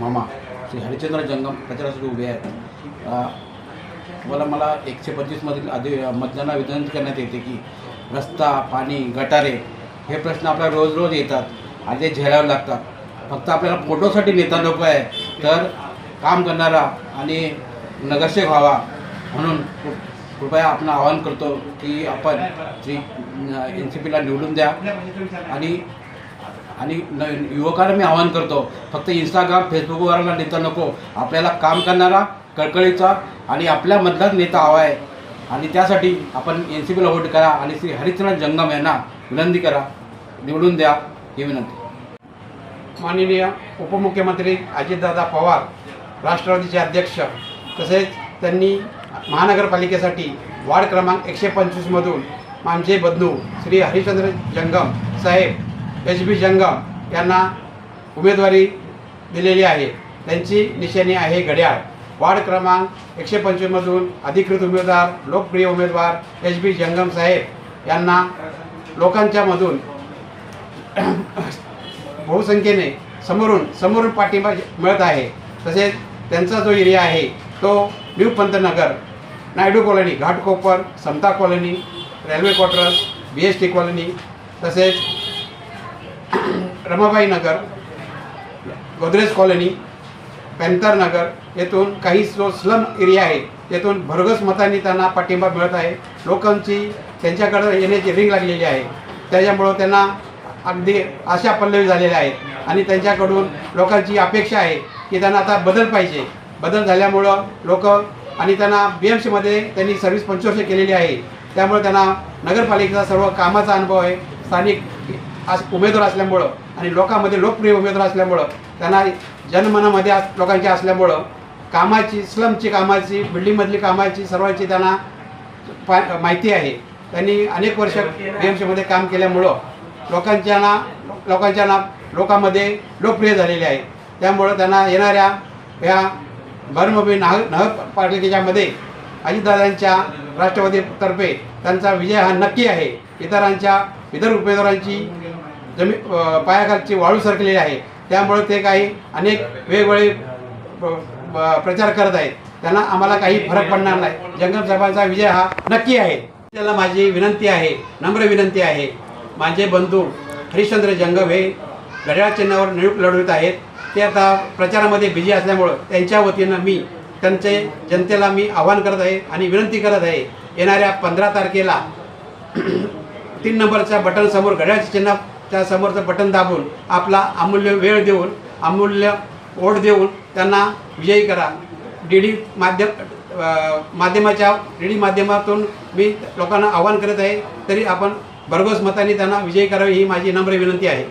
मामा श्री हरिश्चंद्र जंगम प्रचारासाठी उभे आहेत। मला 125मधील मतदानाला विनंती करण्यात येते की रस्ता, पाणी, गटारे हे प्रश्न आपल्याला रोज रोज येतात आणि ते झेलावे लागतात। फक्त आपल्याला फोटोसाठी नेता नको आहे, तर काम करणारा आणि नगरसेवक व्हावा म्हणून कृपया आपण आवाहन करतो की आपण श्री NCPला निवडून द्या। आणि युवकांना मी आवाहन करतो, फक्त इंस्टाग्राम फेसबुकवरला नेता नको, आपल्याला काम करणारा, कळकळीचा आणि आपल्यामधलाच नेता हवा आहे। आणि त्यासाठी आपण NCPला वोट करा आणि श्री हरिश्चंद्र जंगम यांना विनंती करा, निवडून द्या ही विनंती। माननीय उपमुख्यमंत्री अजितदादा पवार, राष्ट्रवादीचे अध्यक्ष, तसेच त्यांनी महानगरपालिकेसाठी वार्ड क्रमांक 125मधून आमचे बंधू श्री हरिश्चंद्र जंगम साहेब HB जंगम यांना उमेदवारी दिलेली आहे। त्यांची निशाणी आहे घड्याळ। वार्ड क्रमांक 125मधून अधिकृत उमेदवार, लोकप्रिय उमेदवार HB जंगम साहेब यांना लोकांच्या मधून बहुसंख्येने समोरून पाठिंबा मिळत आहे। तसेच त्यांचा जो एरिया आहे तो न्यू पंतनगर, नायडू कॉलनी, घाटकोपर, समता colony, railway quarters, BST colony, तसेच रमाबाई नगर, गोदरेज कॉलनी, पॅन्थर नगर येथून काही जो स्लम एरिया आहे येथून भरघोस मतांनी त्यांना पाठिंबा मिळत आहे। लोकांची त्यांच्याकडे येण्याची रिंग लागलेली आहे, त्याच्यामुळं त्यांना अगदी आशा पल्लवी झालेल्या आहेत आणि त्यांच्याकडून लोकांची अपेक्षा आहे की त्यांना आता बदल पाहिजे। बदल झाल्यामुळं लोक आणि त्यांना BMCमध्ये त्यांनी सर्व्हिस 25 वर्षे केलेली आहे, त्यामुळे त्यांना नगरपालिकेचा सर्व कामाचा अनुभव आहे। स्थानिक उमेदवार असल्यामुळं आणि लोकांमध्ये लोकप्रिय उमेदवार असल्यामुळं त्यांना जनमनामध्ये लोकांच्या असल्यामुळं कामाची, स्लमची कामाची, बिल्डिंगमधली कामाची सर्वांची त्यांना माहिती आहे। त्यांनी अनेक वर्ष BMCमध्ये काम केल्यामुळं लोकांमध्ये लोकप्रिय झालेले आहे। त्यामुळं त्यांना येणाऱ्या या भरमोबी नगरपालिकेच्यामध्ये अजितदादांच्या राष्ट्रवादीतर्फे त्यांचा विजय हा नक्की आहे। इतर उमेदवारांची पायाखालची वाळू सरकलेली आहे, त्यामुळे ते काही अनेक वेगवेगळे प्रचार करत आहेत, त्यांना आम्हाला काही फरक पडणार नाही। जंगम साहेबांचा विजय हा नक्की आहे। त्याला माझी विनंती आहे, नम्र विनंती आहे, माझे बंधू हरिश्चंद्र जंगम हे घड्याळ चिन्हावर निवडणूक लढवत आहेत। ते आता प्रचारामध्ये बिझी असल्यामुळं त्यांच्या वतीनं त्यांचे जनतेला मी आवाहन करत आहे आणि विनंती करत आहे, येणाऱ्या 15 तारखेला 3 नंबरच्या बटन समोर, घड्याळ चिन्हाच्या समोरचं बटन दाबून आपला अमूल्य वेळ देऊन, अमूल्य वोट देऊन त्यांना विजयी करा। DD माध्यमातून मी लोकांना आवाहन करत आहे, तरी आपण भरघोस मतांनी त्यांना विजयी करावे ही माझी नम्र विनंती आहे।